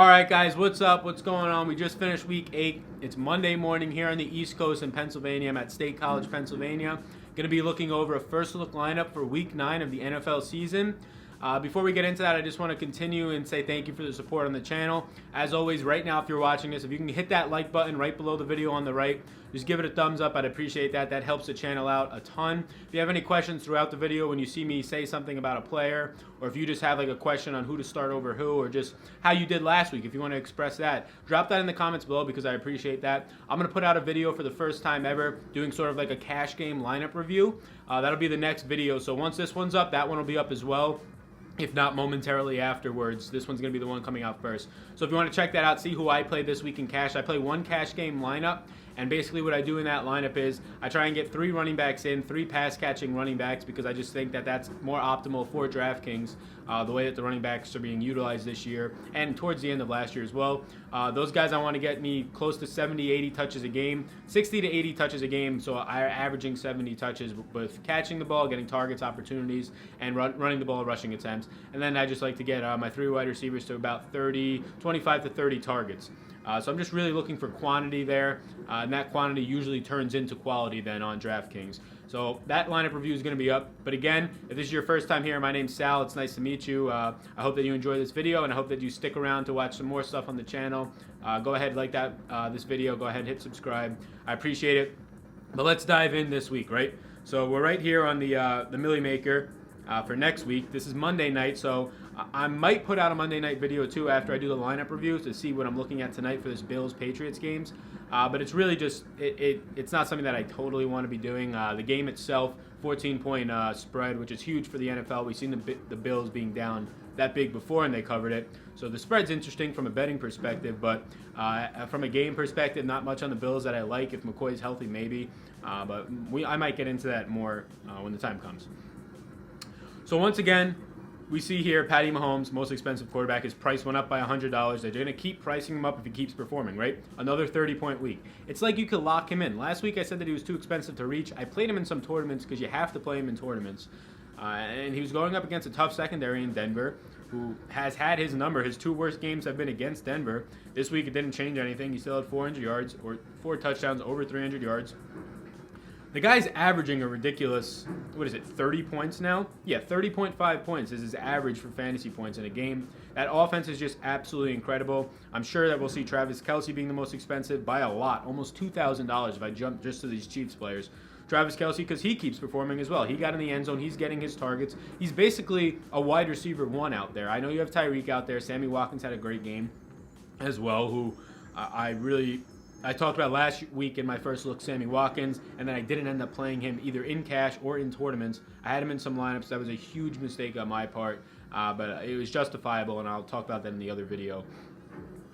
All right, guys, what's up? What's going on? We just finished week 8. It's Monday morning here on the East Coast in Pennsylvania. I'm at State College, Pennsylvania. Going to be looking over a first look lineup for week 9 of the NFL season. Before we get into that, I just want to continue and say thank you for the support on the channel. As always, right now, if you're watching this, if you can hit that like button right below the video on the right, just give it a thumbs up. I'd appreciate that. That helps the channel out a ton. If you have any questions throughout the video when you see me say something about a player, or if you just have like a question on who to start over who, or just how you did last week, if you want to express that, drop that in the comments below because I appreciate that. I'm going to put out a video for the first time ever doing sort of like a cash game lineup review. That'll be the next video. So once this one's up, that one will be up as well. If not momentarily afterwards. This one's going to be the one coming out first. So if you want to check that out, see who I played this week in cash. I play one cash game lineup, and basically what I do in that lineup is I try and get 3 running backs in, 3 pass-catching running backs, because I just think that that's more optimal for DraftKings, the way that the running backs are being utilized this year, and towards the end of last year as well. Those guys I want to get me close to 70, 80 touches a game, 60 to 80 touches a game, so I'm averaging 70 touches with catching the ball, getting targets, opportunities, and running the ball, rushing attempts. And then I just like to get my 3 wide receivers to about 25 to 30 targets. So I'm just really looking for quantity there, and that quantity usually turns into quality then on DraftKings. So that lineup review is going to be up. But again, if this is your first time here, my name's Sal. It's nice to meet you. I hope that you enjoy this video, and I hope that you stick around to watch some more stuff on the channel. Go ahead, like this video. Go ahead, hit subscribe. I appreciate it. But let's dive in this week, right? So we're right here on the Millie Maker for next week. This is Monday night, so I might put out a Monday night video too after I do the lineup review to see what I'm looking at tonight for this Bills-Patriots games. But it's really just, it's not something that I totally want to be doing. The game itself, 14-point spread, which is huge for the NFL. We've seen the Bills being down that big before and they covered it. So the spread's interesting from a betting perspective, but from a game perspective, not much on the Bills that I like. If McCoy's healthy, maybe. But I might get into that more when the time comes. So once again, we see here Patty Mahomes, most expensive quarterback. His price went up by $100. They're going to keep pricing him up if he keeps performing, right? Another 30-point week. It's like you could lock him in. Last week I said that he was too expensive to reach. I played him in some tournaments because you have to play him in tournaments. And he was going up against a tough secondary in Denver, who has had his number. His 2 worst games have been against Denver. This week it didn't change anything. He still had 400 yards, or 4 touchdowns, over 300 yards. The guy's averaging a ridiculous, 30 points now? Yeah, 30.5 points is his average for fantasy points in a game. That offense is just absolutely incredible. I'm sure that we'll see Travis Kelce being the most expensive by a lot, almost $2,000 if I jump just to these Chiefs players. Travis Kelce, because he keeps performing as well. He got in the end zone. He's getting his targets. He's basically a wide receiver 1 out there. I know you have Tyreek out there. Sammy Watkins had a great game as well, who I talked about last week in my first look, Sammy Watkins, and then I didn't end up playing him either in cash or in tournaments. I had him in some lineups. That was a huge mistake on my part, but it was justifiable, and I'll talk about that in the other video.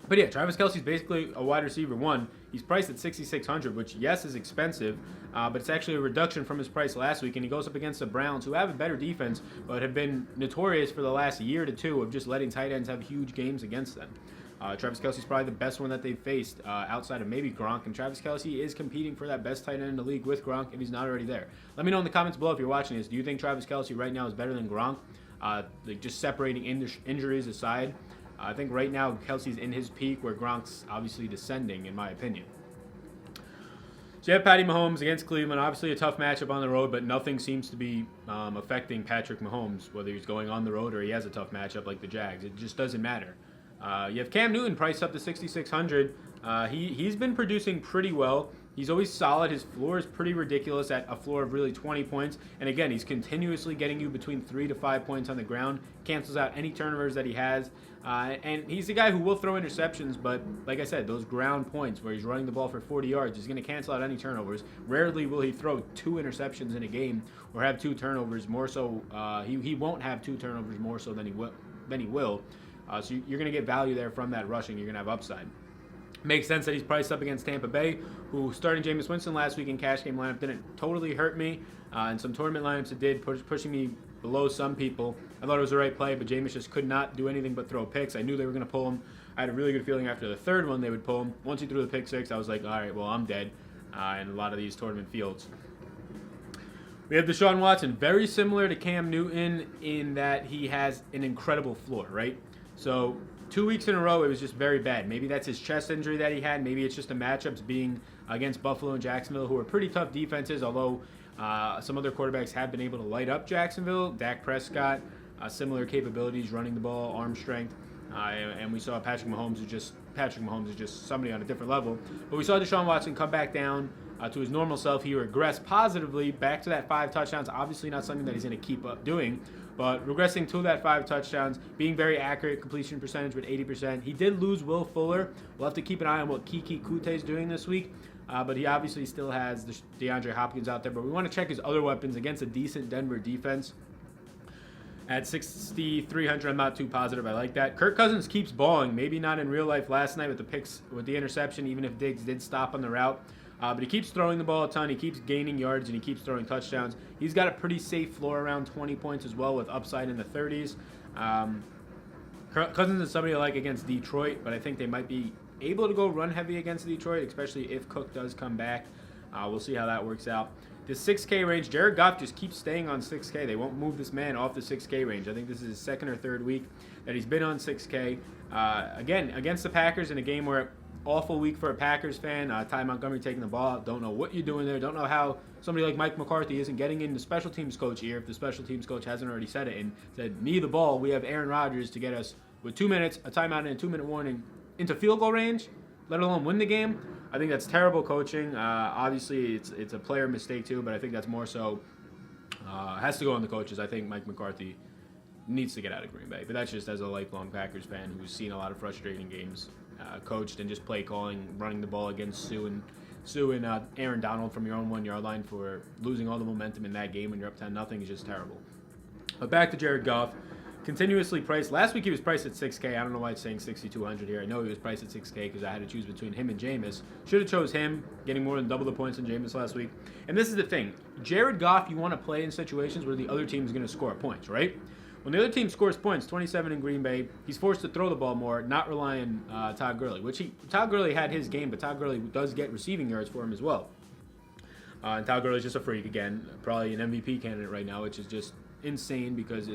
But yeah, Travis Kelce's basically a wide receiver 1. He's priced at $6,600, which, yes, is expensive, but it's actually a reduction from his price last week, and he goes up against the Browns, who have a better defense, but have been notorious for the last year to 2 of just letting tight ends have huge games against them. Travis Kelce's probably the best one that they've faced outside of maybe Gronk, and Travis Kelce is competing for that best tight end in the league with Gronk if he's not already there. Let me know in the comments below if you're watching this. Do you think Travis Kelce right now is better than Gronk? Just separating injuries aside, I think right now Kelce's in his peak where Gronk's obviously descending, in my opinion. So you have Patty Mahomes against Cleveland. Obviously a tough matchup on the road, but nothing seems to be affecting Patrick Mahomes, whether he's going on the road or he has a tough matchup like the Jags. It just doesn't matter. You have Cam Newton priced up to $6,600. He's been producing pretty well. He's always solid. His floor is pretty ridiculous at a floor of really 20 points. And again, he's continuously getting you between 3 to 5 points on the ground. Cancels out any turnovers that he has. And he's the guy who will throw interceptions, but like I said, those ground points where he's running the ball for 40 yards, he's going to cancel out any turnovers. Rarely will he throw 2 interceptions in a game or have 2 turnovers. More so, he won't have 2 turnovers more so than he will. So you're going to get value there from that rushing. You're going to have upside. Makes sense that he's priced up against Tampa Bay, who starting Jameis Winston last week in cash game lineup didn't totally hurt me. In some tournament lineups it did, pushing me below some people. I thought it was the right play, but Jameis just could not do anything but throw picks. I knew they were going to pull him. I had a really good feeling after the 3rd one they would pull him. Once he threw the pick 6, I was like, all right, well, I'm dead in a lot of these tournament fields. We have Deshaun Watson, very similar to Cam Newton in that he has an incredible floor, right? So 2 weeks in a row, it was just very bad. Maybe that's his chest injury that he had. Maybe it's just the matchups being against Buffalo and Jacksonville, who are pretty tough defenses, although some other quarterbacks have been able to light up Jacksonville. Dak Prescott, similar capabilities, running the ball, arm strength. And we saw Patrick Mahomes is just somebody on a different level. But we saw Deshaun Watson come back down to his normal self. He regressed positively back to that 5 touchdowns. Obviously not something that he's going to keep up doing, but regressing to that 5 touchdowns, being very accurate, completion percentage with 80%. He did lose Will Fuller. We'll have to keep an eye on what Kiki Kute is doing this week. But he obviously still has DeAndre Hopkins out there. But we want to check his other weapons against a decent Denver defense. At 6,300, I'm not too positive. I like that. Kirk Cousins keeps balling. Maybe not in real life last night with the picks, with the interception, even if Diggs did stop on the route. But he keeps throwing the ball a ton. He keeps gaining yards, and he keeps throwing touchdowns. He's got a pretty safe floor around 20 points as well, with upside in the 30s. Cousins is somebody I like against Detroit, but I think they might be able to go run heavy against Detroit, especially if Cook does come back. We'll see how that works out. The 6K range, Jared Goff just keeps staying on 6K. They won't move this man off the 6K range. I think this is his second or third week that he's been on 6K. Again, against the Packers in a game where awful week for a Packers fan. Ty Montgomery taking the ball out. Don't know what you're doing there. Don't know how somebody like Mike McCarthy isn't getting in the special teams coach ear if the special teams coach hasn't already said it and said, knee the ball. We have Aaron Rodgers to get us with 2 minutes, a timeout, and a 2-minute warning into field goal range, let alone win the game. I think that's terrible coaching. Obviously, it's a player mistake too, but I think that's more so has to go on the coaches. I think Mike McCarthy needs to get out of Green Bay, but that's just as a lifelong Packers fan who's seen a lot of frustrating games coached and just play calling, running the ball against Sue and Aaron Donald from your own 1-yard line for losing all the momentum in that game when you're up 10-0 is just terrible. But back to Jared Goff. Continuously priced. Last week he was priced at 6K. I don't know why it's saying 6,200 here. I know he was priced at 6K because I had to choose between him and Jameis. Should have chose him, getting more than double the points than Jameis last week. And this is the thing. Jared Goff, you want to play in situations where the other team is going to score points, right? When the other team scores points, 27 in Green Bay, he's forced to throw the ball more, not rely on Todd Gurley, Todd Gurley had his game, but Todd Gurley does get receiving yards for him as well. And Todd Gurley's just a freak again, probably an MVP candidate right now, which is just insane because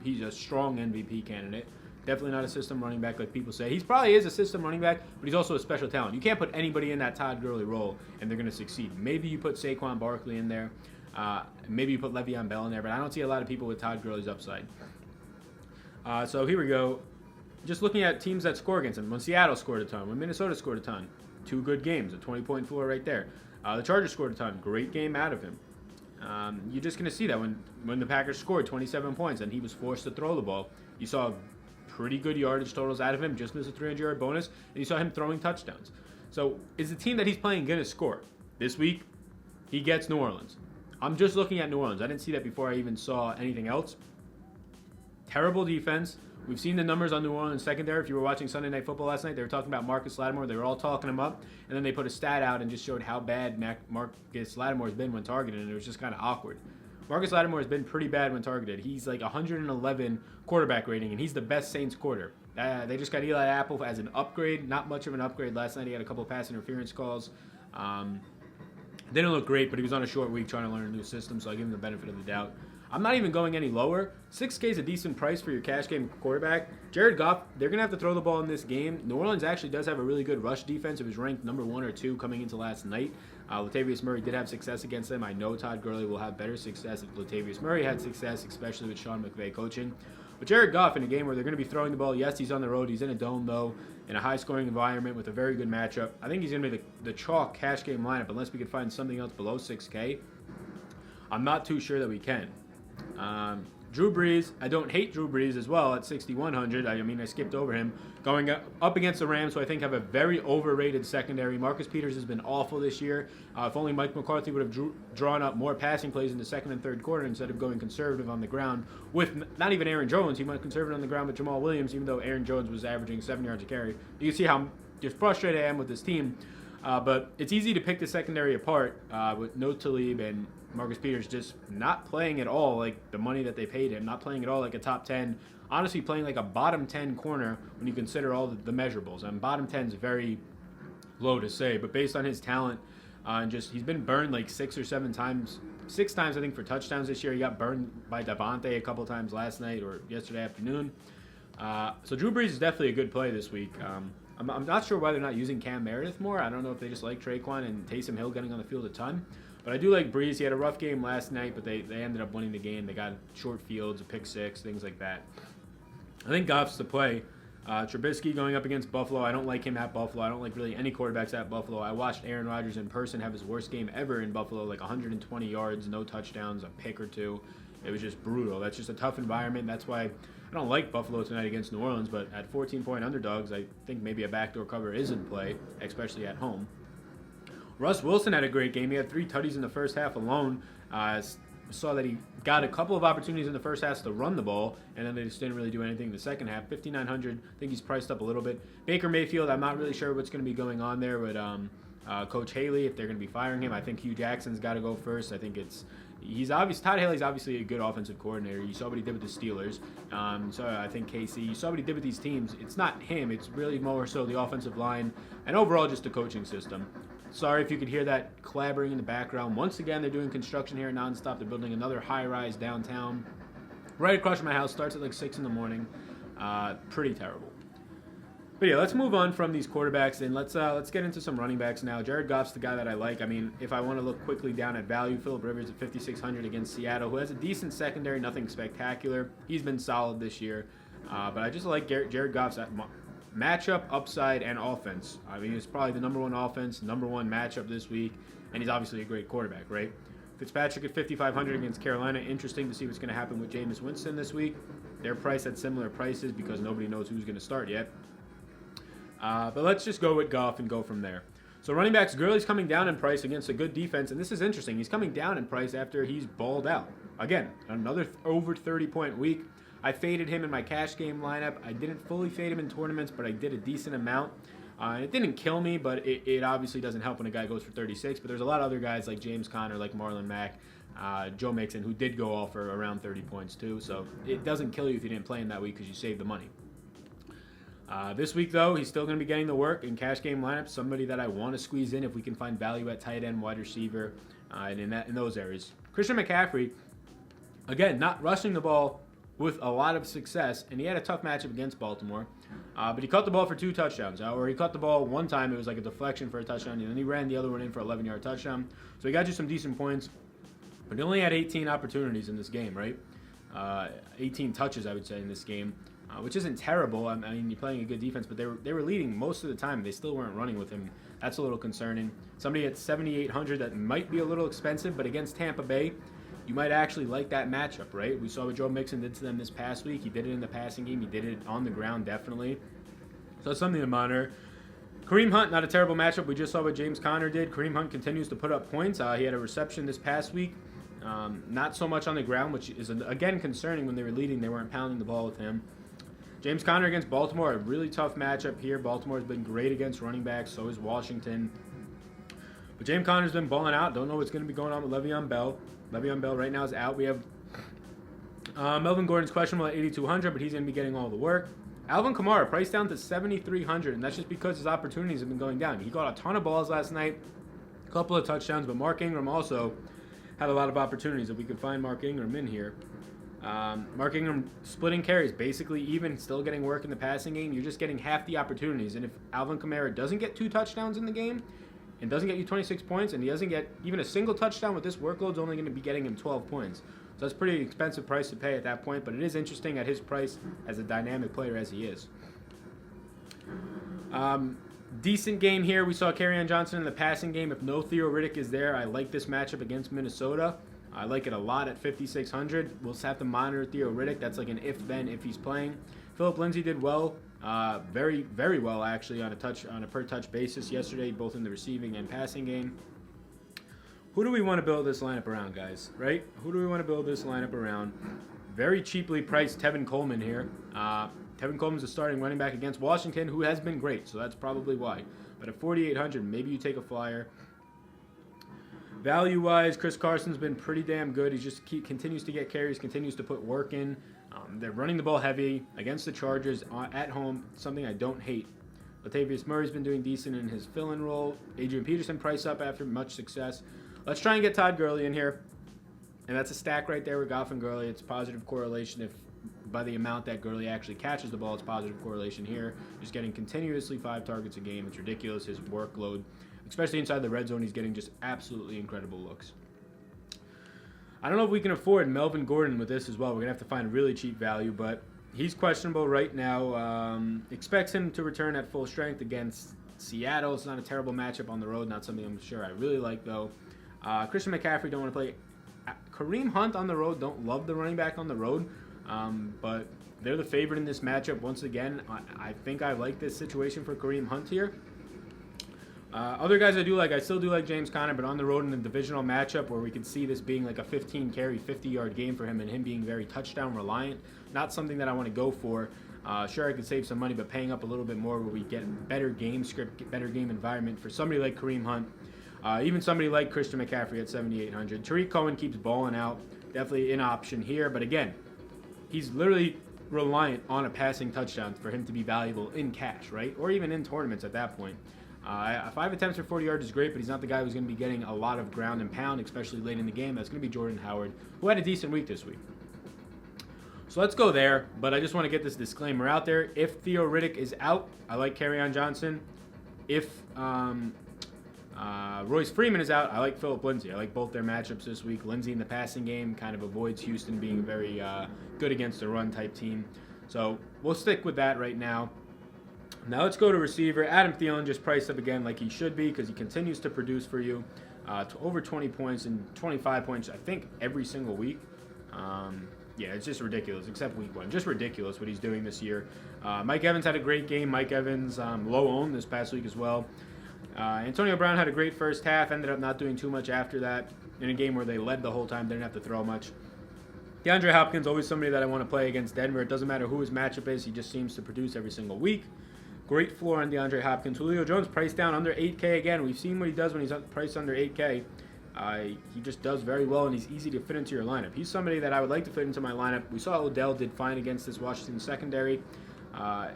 he's a strong MVP candidate. Definitely not a system running back like people say. He probably is a system running back, but he's also a special talent. You can't put anybody in that Todd Gurley role and they're going to succeed. Maybe you put Saquon Barkley in there. Maybe you put Le'Veon Bell in there, but I don't see a lot of people with Todd Gurley's upside. So here we go. Just looking at teams that score against him. When Seattle scored a ton. When Minnesota scored a ton. 2 good games. A 20-point floor right there. The Chargers scored a ton. Great game out of him. You're just going to see that when the Packers scored 27 points and he was forced to throw the ball, you saw pretty good yardage totals out of him, just missed a 300-yard bonus, and you saw him throwing touchdowns. So is the team that he's playing going to score? This week, he gets New Orleans. I'm just looking at New Orleans. I didn't see that before I even saw anything else. Terrible defense. We've seen the numbers on New Orleans secondary. If you were watching Sunday Night Football last night, they were talking about Marcus Lattimore. They were all talking him up, and then they put a stat out and just showed how bad Marcus Lattimore has been when targeted, and it was just kind of awkward. Marcus Lattimore has been pretty bad when targeted. He's like 111 quarterback rating, and he's the best Saints quarter. They just got Eli Apple as an upgrade. Not much of an upgrade. Last night he had a couple of pass interference calls. Didn't look great, but he was on a short week trying to learn a new system, so I give him the benefit of the doubt. I'm not even going any lower. 6K is a decent price for your cash game quarterback. Jared Goff, they're going to have to throw the ball in this game. New Orleans actually does have a really good rush defense. It was ranked number 1 or 2 coming into last night. Latavius Murray did have success against them. I know Todd Gurley will have better success if Latavius Murray had success, especially with Sean McVay coaching. But Jared Goff in a game where they're going to be throwing the ball, yes, he's on the road. He's in a dome, though, in a high-scoring environment with a very good matchup. I think he's going to be the chalk cash game lineup unless we could find something else below 6K. I'm not too sure that we can. Drew Brees, I don't hate Drew Brees as well at 6,100. I mean, I skipped over him. Going up against the Rams, who I think have a very overrated secondary. Marcus Peters has been awful this year. If only Mike McCarthy would have drawn up more passing plays in the second and third quarter instead of going conservative on the ground with not even Aaron Jones. He went conservative on the ground with Jamal Williams, even though Aaron Jones was averaging 7 yards a carry. You can see how just frustrated I am with this team. But it's easy to pick the secondary apart with no Talib and Marcus Peters just not playing at all like the money that they paid him, not playing at all like a top 10, honestly playing like a bottom 10 corner when you consider all the measurables. And bottom 10 is very low to say, but based on his talent, and just he's been burned like 6 or 7 times. 6 times, I think, for touchdowns this year. He got burned by Davante a couple times last night or yesterday afternoon. So Drew Brees is definitely a good play this week. I'm not sure why they're not using Cam Meredith more. I don't know if they just like Traquan and Taysom Hill getting on the field a ton. But I do like Brees. He had a rough game last night, but they ended up winning the game. They got short fields, a pick six, things like that. I think Goff's the play. Trubisky going up against Buffalo. I don't like him at Buffalo. I don't like really any quarterbacks at Buffalo. I watched Aaron Rodgers in person have his worst game ever in Buffalo, like 120 yards, no touchdowns, a pick or two. It was just brutal. That's just a tough environment. That's why I don't like Buffalo tonight against New Orleans, but at 14-point underdogs, I think maybe a backdoor cover is in play, especially at home. Russ Wilson had a great game. He had 3 tutties in the first half alone. Saw that he got a couple of opportunities in the first half to run the ball, and then they just didn't really do anything in the second half. 5,900, I think he's priced up a little bit. Baker Mayfield, I'm not really sure what's going to be going on there with Coach Haley, if they're going to be firing him. I think Hugh Jackson's got to go first. I think Todd Haley's obviously a good offensive coordinator. You saw what he did with the Steelers. So I think KC, you saw what he did with these teams. It's not him. It's really more so the offensive line and overall just the coaching system. Sorry if you could hear that clabbering in the background. Once again, they're doing construction here nonstop. They're building another high-rise downtown right across from my house. Starts at like 6 in the morning. Pretty terrible. But yeah, let's move on from these quarterbacks and let's get into some running backs now. Jared Goff's the guy that I like. I mean, if I want to look quickly down at value, Phillip Rivers at 5,600 against Seattle, who has a decent secondary, nothing spectacular. He's been solid this year. But I just like Jared Goff's matchup, upside, and offense. I mean, it's probably the number one offense, number one matchup this week, and he's obviously a great quarterback, right? Fitzpatrick at 5,500 against Carolina. Interesting to see what's going to happen with Jameis Winston this week. They're priced at similar prices because nobody knows who's going to start yet. But let's just go with Goff and go from there. So running backs, Gurley's coming down in price against a good defense, and this is interesting. He's coming down in price after he's balled out. Again, another over 30-point week. I faded him in my cash game lineup. I didn't fully fade him in tournaments, but I did a decent amount. It didn't kill me, but it obviously doesn't help when a guy goes for 36. But there's a lot of other guys like James Conner, like Marlon Mack, Joe Mixon, who did go off for around 30 points too. So it doesn't kill you if you didn't play him that week because you saved the money. This week, though, he's still going to be getting the work in cash game lineups. Somebody that I want to squeeze in if we can find value at tight end, wide receiver, and in those areas. Christian McCaffrey, again, not rushing the ball with a lot of success, and he had a tough matchup against Baltimore. But he caught the ball for 2 touchdowns. Or he caught the ball one time, it was like a deflection for a touchdown, and then he ran the other one in for an 11-yard touchdown. So he got you some decent points, but he only had 18 opportunities in this game, right? 18 touches, I would say, in this game, which isn't terrible. I mean, you're playing a good defense, but they were leading most of the time. They still weren't running with him. That's a little concerning. Somebody at 7,800 that might be a little expensive, but against Tampa Bay, you might actually like that matchup, right? We saw what Joe Mixon did to them this past week. He did it in the passing game. He did it on the ground, definitely. So it's something to monitor. Kareem Hunt, not a terrible matchup. We just saw what James Conner did. Kareem Hunt continues to put up points. He had a reception this past week. Not so much on the ground, which is, again, concerning. When they were leading, they weren't pounding the ball with him. James Conner against Baltimore, a really tough matchup here. Baltimore's been great against running backs. So is Washington. But James Conner's been balling out. Don't know what's going to be going on with Le'Veon Bell. Le'Veon Bell right now is out. We have Melvin Gordon's questionable at 8,200, but he's going to be getting all the work. Alvin Kamara priced down to 7,300, and that's just because his opportunities have been going down. He got a ton of balls last night, a couple of touchdowns, but Mark Ingram also had a lot of opportunities. If we could find Mark Ingram in here. Mark Ingram splitting carries, basically even, still getting work in the passing game. You're just getting half the opportunities, and if Alvin Kamara doesn't get 2 touchdowns in the game, and doesn't get you 26 points, and he doesn't get even a single touchdown with this workload's only going to be getting him 12 points. So that's a pretty expensive price to pay at that point, but it is interesting at his price as a dynamic player as he is. Decent game here. We saw Kerryon Johnson in the passing game. If no Theo Riddick is there, I like this matchup against Minnesota. I like it a lot at 5,600. We'll have to monitor Theo Riddick. That's like an if-then if he's playing. Philip Lindsay did well. Very, very well, actually, on a per-touch basis yesterday, both in the receiving and passing game. Who do we want to build this lineup around, guys? Right? Who do we want to build this lineup around? Very cheaply priced Tevin Coleman here. Tevin Coleman's a starting running back against Washington, who has been great, so that's probably why. But at 4,800, maybe you take a flyer. Value-wise, Chris Carson's been pretty damn good. He just continues to get carries, continues to put work in. They're running the ball heavy against the Chargers at home, something I don't hate. Latavius Murray's been doing decent in his fill-in role. Adrian Peterson priced up after much success. Let's try and get Todd Gurley in here. And that's a stack right there with Goff and Gurley. It's positive correlation. If by the amount that Gurley actually catches the ball. It's positive correlation here. Just getting continuously 5 targets a game. It's ridiculous, his workload. Especially inside the red zone, he's getting just absolutely incredible looks. I don't know if we can afford Melvin Gordon with this as well. We're going to have to find really cheap value, but he's questionable right now. Expects him to return at full strength against Seattle. It's not a terrible matchup on the road. Not something I'm sure I really like, though. Christian McCaffrey, don't want to play. Kareem Hunt on the road. Don't love the running back on the road, but they're the favorite in this matchup. Once again, I think I like this situation for Kareem Hunt here. Other guys I do like, I still do like James Conner, but on the road in a divisional matchup where we could see this being like a 15-carry, 50-yard game for him and him being very touchdown-reliant, not something that I want to go for. Sure, I could save some money, but paying up a little bit more where we get better game script, better game environment for somebody like Kareem Hunt, even somebody like Christian McCaffrey at 7,800. Tariq Cohen keeps balling out, definitely an option here, but again, he's literally reliant on a passing touchdown for him to be valuable in cash, right? Or even in tournaments at that point. 5 attempts for 40 yards is great, but he's not the guy who's going to be getting a lot of ground and pound, especially late in the game. That's going to be Jordan Howard, who had a decent week this week. So let's go there, but I just want to get this disclaimer out there. If Theo Riddick is out, I like Kerryon Johnson. If Royce Freeman is out, I like Phillip Lindsay. I like both their matchups this week. Lindsay in the passing game kind of avoids Houston being very good against a run-type team. So we'll stick with that right now. Now let's go to receiver. Adam Thielen just priced up again like he should be because he continues to produce for you to over 20 points and 25 points, I think, every single week. Yeah, it's just ridiculous, except week 1. Just ridiculous what he's doing this year. Mike Evans had a great game. Mike Evans low owned this past week as well. Antonio Brown had a great first half, ended up not doing too much after that in a game where they led the whole time, didn't have to throw much. DeAndre Hopkins, always somebody that I want to play against Denver. It doesn't matter who his matchup is, he just seems to produce every single week. Great floor on DeAndre Hopkins. Julio Jones priced down under 8K again. We've seen what he does when he's priced under 8K. He just does very well, and he's easy to fit into your lineup. He's somebody that I would like to fit into my lineup. We saw Odell did fine against this Washington secondary. I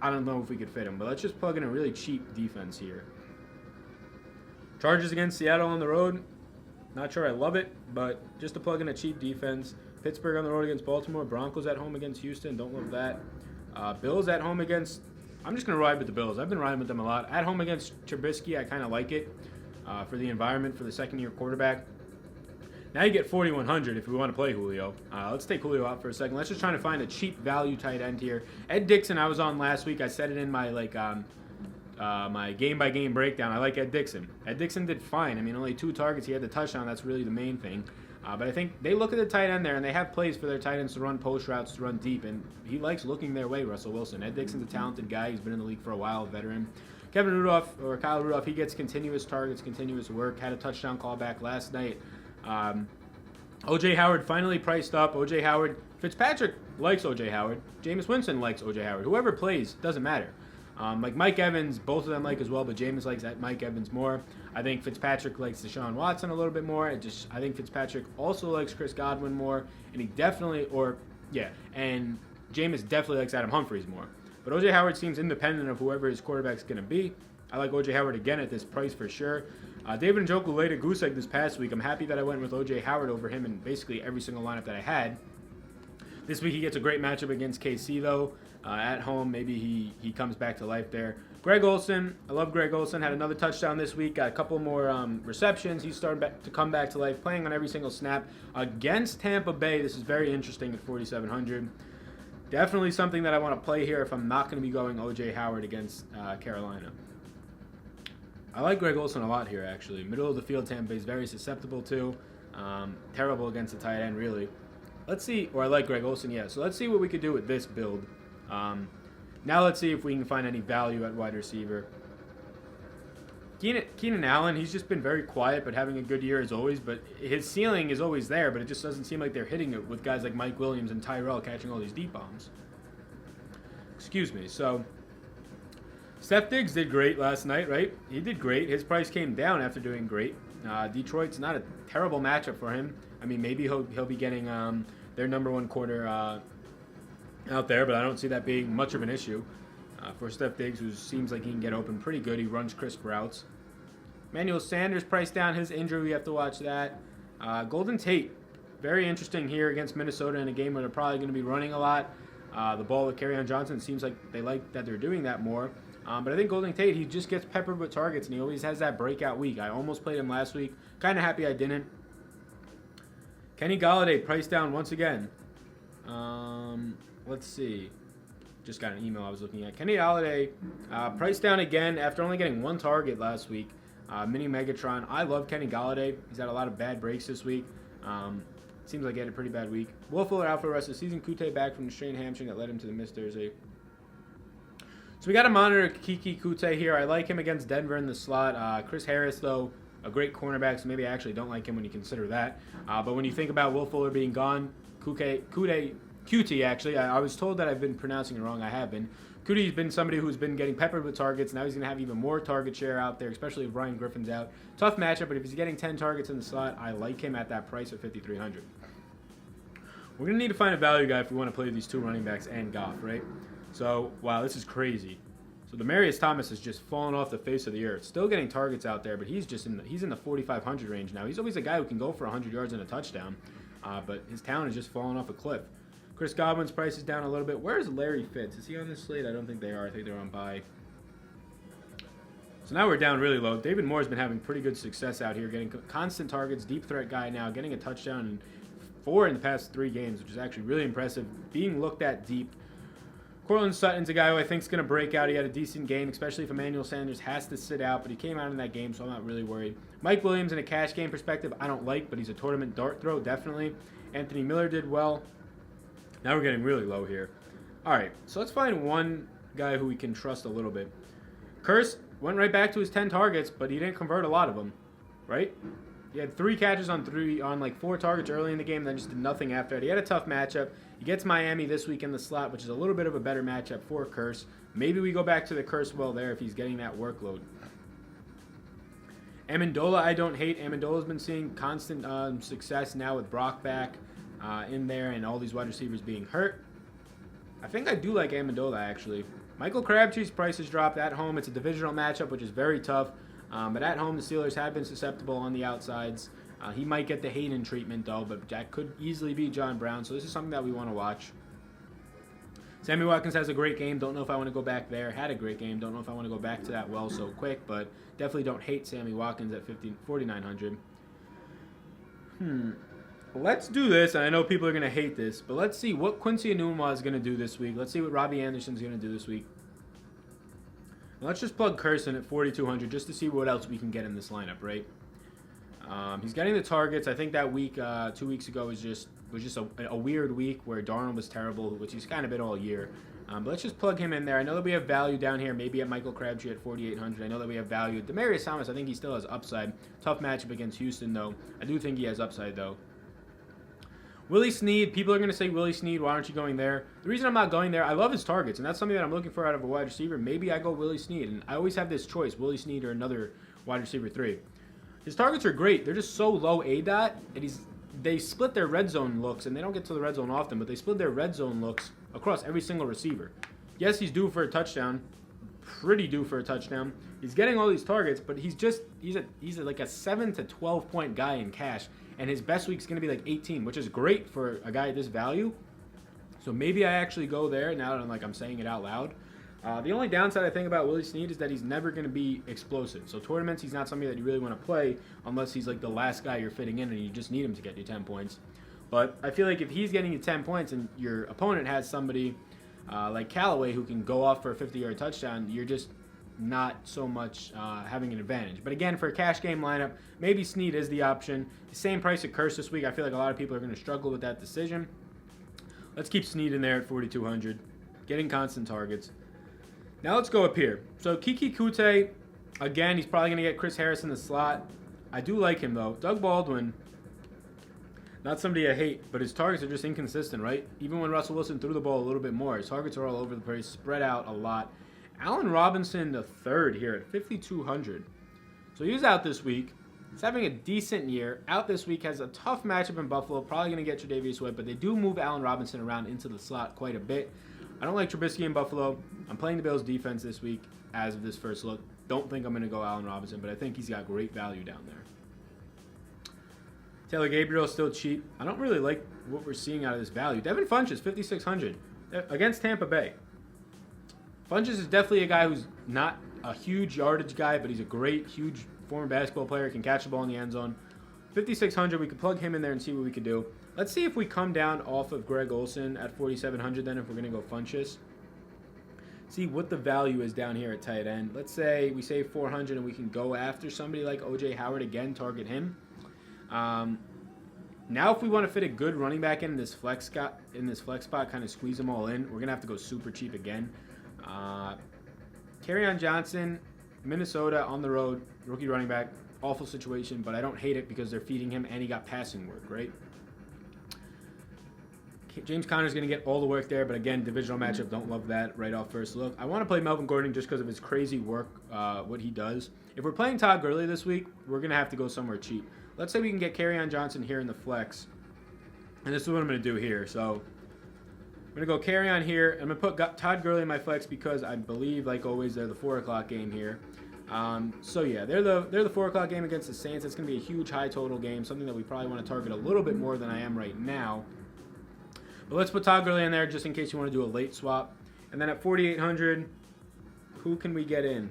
don't know if we could fit him, but let's just plug in a really cheap defense here. Chargers against Seattle on the road. Not sure I love it, but just to plug in a cheap defense. Pittsburgh on the road against Baltimore. Broncos at home against Houston. Don't love that. Bills at home against... I'm just going to ride with the Bills. I've been riding with them a lot. At home against Trubisky, I kind of like it for the environment for the second-year quarterback. Now you get 4,100 if we want to play Julio. Let's take Julio out for a second. Let's just try to find a cheap value tight end here. Ed Dixon, I was on last week. I said it in my my game-by-game breakdown. I like Ed Dixon. Ed Dixon did fine. I mean, only 2 targets. He had the touchdown. That's really the main thing. But I think they look at the tight end there, and they have plays for their tight ends to run post routes, to run deep, and he likes looking their way, Russell Wilson. Ed Dixon's a talented guy. He's been in the league for a while, a veteran. Kyle Rudolph, he gets continuous targets, continuous work. Had a touchdown call back last night. O.J. Howard finally priced up. O.J. Howard, Fitzpatrick likes O.J. Howard. Jameis Winston likes O.J. Howard. Whoever plays, doesn't matter. Like Mike Evans, both of them like as well, but Jameis likes that Mike Evans more. I think Fitzpatrick likes Deshaun Watson a little bit more. I think Fitzpatrick also likes Chris Godwin more, and and Jameis definitely likes Adam Humphries more. But O.J. Howard seems independent of whoever his quarterback's going to be. I like O.J. Howard again at this price for sure. David Njoku laid a goose egg this past week. I'm happy that I went with O.J. Howard over him in basically every single lineup that I had. This week he gets a great matchup against KC, though. At home, maybe he comes back to life there. Greg Olsen, I love Greg Olsen. Had another touchdown this week. Got a couple more receptions. He's starting to come back to life, playing on every single snap. Against Tampa Bay, this is very interesting at 4,700. Definitely something that I want to play here if I'm not going to be going O.J. Howard against Carolina. I like Greg Olsen a lot here, actually. Middle of the field, Tampa Bay is very susceptible to. Terrible against the tight end, really. Let's see, or I like Greg Olsen, yeah. So let's see what we could do with this build. Now let's see if we can find any value at wide receiver. Keenan Allen, he's just been very quiet, but having a good year as always. But his ceiling is always there, but it just doesn't seem like they're hitting it with guys like Mike Williams and Tyrell catching all these deep bombs. Excuse me. So Steph Diggs did great last night, right? He did great. His price came down after doing great. Detroit's not a terrible matchup for him. I mean, maybe he'll be getting their number 1 corner out there, but I don't see that being much of an issue for Steph Diggs, who seems like he can get open pretty good. He runs crisp routes. Emmanuel Sanders priced down his injury. We have to watch that. Golden Tate. very interesting here against Minnesota in a game where they're probably going to be running a lot. The ball with Kerryon Johnson seems like they like that they're doing that more. But I think Golden Tate, he just gets peppered with targets, and he always has that breakout week. I almost played him last week. Kind of happy I didn't. Kenny Golladay, priced down once again. Let's see. Just got an email I was looking at. Kenny Golladay, priced down again after only getting one target last week. Mini Megatron. I love Kenny Golladay. He's had a lot of bad breaks this week. Seems like he had a pretty bad week. Will Fuller out for the rest of the season. Kute back from the strained hamstring that led him to the miss Thursday. So we got to monitor Kiki Kute here. I like him against Denver in the slot. Chris Harris, though, a great cornerback, so maybe I actually don't like him when you consider that. But when you think about Will Fuller being gone, Cutie, actually, I was told that I've been pronouncing it wrong. I have been. Cutie's been somebody who's been getting peppered with targets. Now he's going to have even more target share out there, especially if Ryan Griffin's out. Tough matchup, but if he's getting 10 targets in the slot, I like him at that price of $5,300. We're going to need to find a value guy if we want to play these two running backs and Goff, right? So, wow, this is crazy. So Demaryius Thomas has just fallen off the face of the earth. Still getting targets out there, but he's in the 4,500 range now. He's always a guy who can go for 100 yards and a touchdown, but his talent is just falling off a cliff. Chris Godwin's price is down a little bit. Where's Larry Fitz? Is he on this slate? I don't think they are. I think they're on bye. So now we're down really low. David Moore's been having pretty good success out here, getting constant targets, deep threat guy now, getting a touchdown in 4 in the past 3 games, which is actually really impressive. Being looked at deep. Cortland Sutton's a guy who I think is going to break out. He had a decent game, especially if Emmanuel Sanders has to sit out, but he came out in that game, so I'm not really worried. Mike Williams, in a cash game perspective, I don't like, but he's a tournament dart throw, definitely. Anthony Miller did well. Now we're getting really low here. All right, so let's find one guy who we can trust a little bit. Curse went right back to his 10 targets, but he didn't convert a lot of them, right? He had 3 catches on 4 targets early in the game, then just did nothing after that. He had a tough matchup. He gets Miami this week in the slot, which is a little bit of a better matchup for Curse. Maybe we go back to the Curse well there if he's getting that workload. Amendola, I don't hate. Amendola's been seeing constant success now with Brock back in there and all these wide receivers being hurt. I think I do like Amendola, actually. Michael Crabtree's price has dropped at home. It's a divisional matchup, which is very tough. But at home, the Steelers have been susceptible on the outsides. He might get the Hayden treatment, though, but that could easily be John Brown. So this is something that we want to watch. Sammy Watkins has a great game. Don't know if I want to go back there. Had a great game. Don't know if I want to go back to that well so quick, but definitely don't hate Sammy Watkins at 4,900. Let's do this, and I know people are going to hate this, but let's see what Quincy Enunwa is going to do this week. Let's see what Robbie Anderson's going to do this week. Let's just plug Curson at 4,200 just to see what else we can get in this lineup, right? He's getting the targets. I think that week, 2 weeks ago, was just a weird week where Darnold was terrible, which he's kind of been all year. But let's just plug him in there. I know that we have value down here, maybe at Michael Crabtree at 4,800. I know that we have value at Demaryius Thomas. I think he still has upside. Tough matchup against Houston, though. I do think he has upside, though. Willie Snead, people are going to say, Willie Snead, why aren't you going there? The reason I'm not going there, I love his targets, and that's something that I'm looking for out of a wide receiver. Maybe I go Willie Snead, and I always have this choice, Willie Snead or another wide receiver 3. His targets are great. They're just so low ADOT, and they split their red zone looks, and they don't get to the red zone often, but they split their red zone looks across every single receiver. Yes, he's due for a touchdown, pretty due for a touchdown. He's getting all these targets, but he's like a 7 to 12 point guy in cash. And his best week's going to be like 18, which is great for a guy at this value. So maybe I actually go there now that I'm saying it out loud. The only downside I think about Willie Snead is that he's never going to be explosive. So tournaments, he's not somebody that you really want to play unless he's like the last guy you're fitting in and you just need him to get you 10 points. But I feel like if he's getting you 10 points and your opponent has somebody like Callaway who can go off for a 50-yard touchdown, you're just not so much having an advantage. But again, for a cash game lineup, maybe Snead is the option. The same price at Curse this week. I feel like a lot of people are going to struggle with that decision. Let's keep Snead in there at 4,200, getting constant targets. Now let's go up here. So Kiki Kute, again, he's probably going to get Chris Harris in the slot. I do like him, though. Doug Baldwin, not somebody I hate, but his targets are just inconsistent, right? Even when Russell Wilson threw the ball a little bit more, his targets are all over the place, spread out a lot. Allen Robinson the third here at 5,200. So he was out this week. He's having a decent year. Out this week, has a tough matchup in Buffalo. Probably going to get Tre'Davious White, but they do move Allen Robinson around into the slot quite a bit. I don't like Trubisky in Buffalo. I'm playing the Bills defense this week as of this first look. Don't think I'm going to go Allen Robinson, but I think he's got great value down there. Taylor Gabriel is still cheap. I don't really like what we're seeing out of this value. Devin Funchess, 5,600 against Tampa Bay. Funchess is definitely a guy who's not a huge yardage guy, but he's a great, huge former basketball player. Can catch the ball in the end zone. 5,600, we could plug him in there and see what we could do. Let's see if we come down off of Greg Olsen at 4,700 then if we're going to go Funchess. See what the value is down here at tight end. Let's say we save 400 and we can go after somebody like O.J. Howard again, target him. Now if we want to fit a good running back in this flex spot, kind of squeeze them all in, we're going to have to go super cheap again. Kerryon Johnson, Minnesota on the road, rookie running back, awful situation, but I don't hate it because they're feeding him and he got passing work, right? James Conner's going to get all the work there, but again, divisional matchup, don't love that right off first look. I want to play Melvin Gordon just because of his crazy work, what he does. If we're playing Todd Gurley this week, we're going to have to go somewhere cheap. Let's say we can get Kerryon Johnson here in the flex, and this is what I'm going to do here. So I'm going to go Kerryon here. I'm going to put Todd Gurley in my flex because I believe, like always, they're the 4 o'clock game here. So yeah, they're the 4 o'clock game against the Saints. It's going to be a huge high total game, something that we probably want to target a little bit more than I am right now. But let's put Todd Gurley in there just in case you want to do a late swap. And then at 4,800, who can we get in?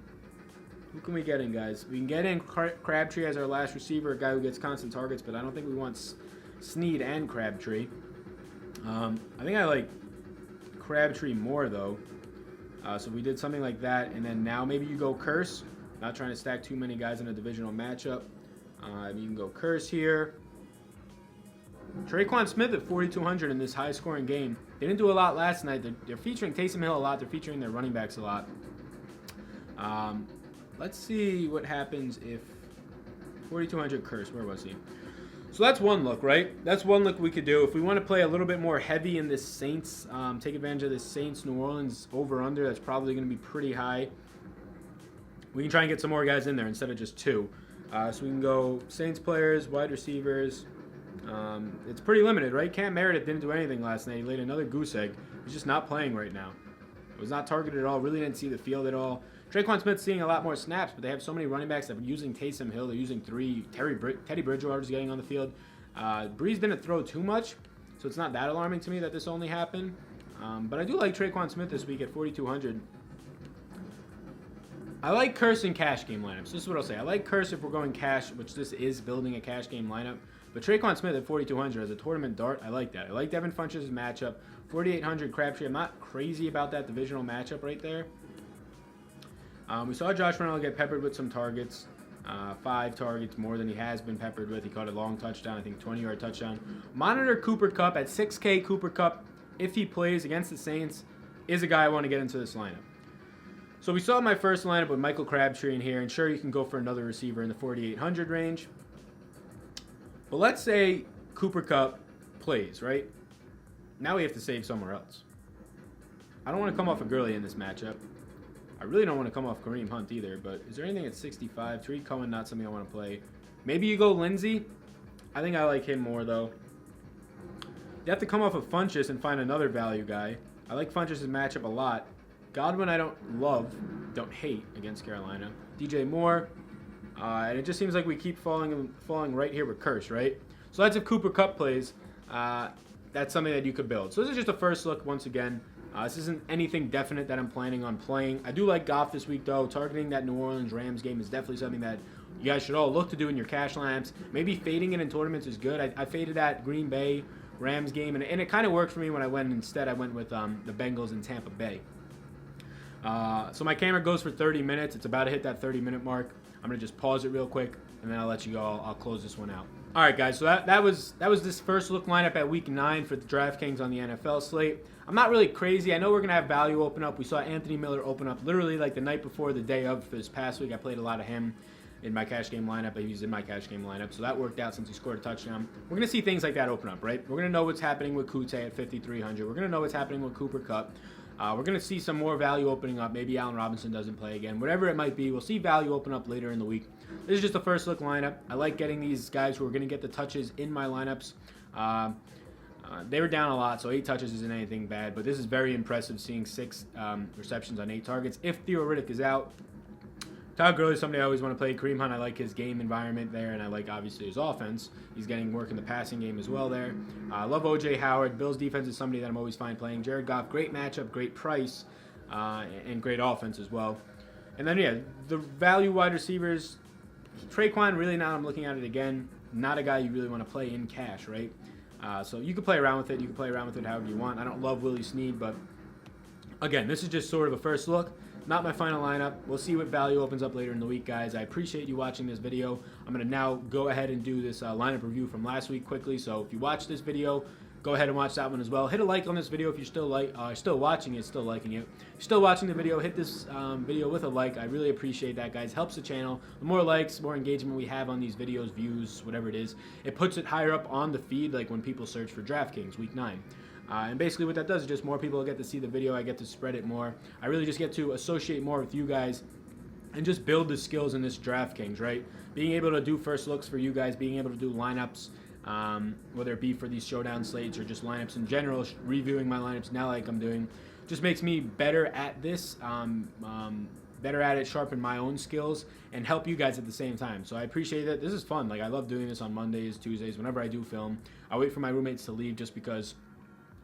Who can we get in, guys? We can get in Crabtree as our last receiver, a guy who gets constant targets, but I don't think we want Snead and Crabtree. I think I like Crabtree more, though. So we did something like that, and then now maybe you go Curse. Not trying to stack too many guys in a divisional matchup. You can go Curse here. Traquan Smith at 4,200 in this high-scoring game. They didn't do a lot last night. They're featuring Taysom Hill a lot. They're featuring their running backs a lot. Let's see what happens if 4,200 Curse. Where was he? So that's one look, right? That's one look we could do. If we want to play a little bit more heavy in this Saints, take advantage of this Saints-New Orleans over-under, that's probably going to be pretty high. We can try and get some more guys in there instead of just 2. So we can go Saints players, wide receivers. It's pretty limited, right? Cam Meredith didn't do anything last night. He laid another goose egg. He's just not playing right now. Was not targeted at all. Really didn't see the field at all. Traquan Smith's seeing a lot more snaps, but they have so many running backs that are using Taysom Hill. They're using 3. Teddy Bridgewater's getting on the field. Breeze didn't throw too much, so it's not that alarming to me that this only happened. But I do like Traquan Smith this week at 4,200. I like Curse in cash game lineups. This is what I'll say. I like Curse if we're going cash, which this is building a cash game lineup. But Traquan Smith at 4,200 as a tournament dart, I like that. I like Devin Funchess' matchup. 4,800 Crabtree. I'm not crazy about that divisional matchup right there. We saw Josh Reynolds get peppered with some targets. 5 targets, more than he has been peppered with. He caught a long touchdown, I think 20-yard touchdown. Monitor Cooper Kupp at 6K. Cooper Kupp, if he plays against the Saints, is a guy I want to get into this lineup. So we saw my first lineup with Michael Crabtree in here, and sure, you can go for another receiver in the 4,800 range. But let's say Cooper Kupp plays, right? Now we have to save somewhere else. I don't want to come off of Gurley in this matchup. I really don't want to come off Kareem Hunt either, but is there anything at 65? Tariq Cohen, not something I want to play. Maybe you go Lindsey. I think I like him more, though. You have to come off of Funchess and find another value guy. I like Funchess' matchup a lot. Godwin I don't hate against Carolina. DJ Moore. And it just seems like we keep falling right here with Curse, right? So that's if Cooper Kupp plays. That's something that you could build. So this is just a first look once again. This isn't anything definite that I'm planning on playing. I do like Goff this week, though. Targeting that New Orleans Rams game is definitely something that you guys should all look to do in your cash lineups. Maybe fading it in tournaments is good. I faded that Green Bay Rams game, and it kind of worked for me when I went instead. I went with the Bengals in Tampa Bay. So my camera goes for 30 minutes. It's about to hit that 30-minute mark. I'm going to just pause it real quick, and then I'll let you go. I'll close this one out. All right, guys, so that was this first look lineup at Week 9 for the Draftkings on the NFL slate. I'm not really crazy. I know we're going to have value open up. We saw Anthony Miller open up literally like the night before the day of for this past week. I played a lot of him in my cash game lineup. He was in my cash game lineup, so that worked out since he scored a touchdown. We're going to see things like that open up, right? We're going to know what's happening with Kute at 5,300. We're going to know what's happening with Cooper Kupp. We're going to see some more value opening up. Maybe Allen Robinson doesn't play again. Whatever it might be, we'll see value open up later in the week. This is just a first look lineup. I like getting these guys who are going to get the touches in my lineups. They were down a lot, so 8 touches isn't anything bad. But this is very impressive, seeing 6 receptions on 8 targets. If Theo Riddick is out, Todd Gurley is somebody I always want to play. Kareem Hunt, I like his game environment there, and I like, obviously, his offense. He's getting work in the passing game as well there. I love O.J. Howard. Bills defense is somebody that I'm always fine playing. Jared Goff, great matchup, great price, and great offense as well. And then, yeah, the value wide receivers, Traquan, really now I'm looking at it again, not a guy you really want to play in cash, right? So you can play around with it. You can play around with it however you want. I don't love Willie Snead, but again, this is just sort of a first look. Not my final lineup. We'll see what value opens up later in the week, guys. I appreciate you watching this video. I'm going to now go ahead and do this lineup review from last week quickly. So if you watched this video, go ahead and watch that one as well. Hit a like on this video if you're still watching it, still liking it. If you're still watching the video, hit this video with a like. I really appreciate that, guys. Helps the channel. The more likes, more engagement we have on these videos, views, whatever it is, it puts it higher up on the feed, like when people search for DraftKings Week 9. And basically what that does is just more people get to see the video. I get to spread it more. I really just get to associate more with you guys and just build the skills in this DraftKings, right? Being able to do first looks for you guys, being able to do lineups, whether it be for these showdown slates or just lineups in general, reviewing my lineups now like I'm doing, just makes me better at this, better at it, sharpen my own skills, and help you guys at the same time. So I appreciate it. This is fun. Like, I love doing this on Mondays, Tuesdays, whenever I do film. I wait for my roommates to leave just because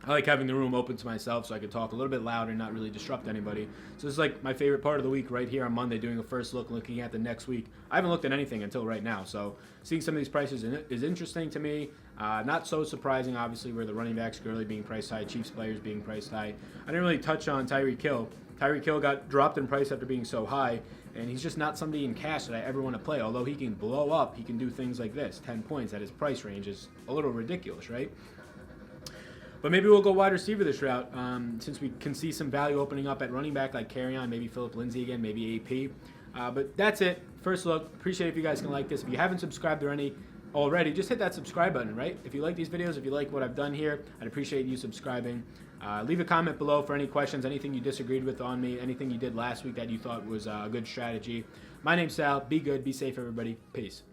I like having the room open to myself so I can talk a little bit louder and not really disrupt anybody. So this is like my favorite part of the week right here on Monday, doing a first look, looking at the next week. I haven't looked at anything until right now, so seeing some of these prices is interesting to me. Not so surprising, obviously, where the running backs, Gurley being priced high, Chiefs players being priced high. I didn't really touch on Tyreek Hill. Tyreek Hill got dropped in price after being so high, and he's just not somebody in cash that I ever want to play. Although he can blow up, he can do things like this. 10 points at his price range is a little ridiculous, right? But maybe we'll go wide receiver this route, since we can see some value opening up at running back, like Carrion, maybe Phillip Lindsay again, maybe AP. But that's it. First look. Appreciate if you guys can like this. If you haven't subscribed already, just hit that subscribe button, right? If you like these videos, if you like what I've done here, I'd appreciate you subscribing. Leave a comment below for any questions, anything you disagreed with on me, anything you did last week that you thought was a good strategy. My name's Sal. Be good. Be safe, everybody. Peace.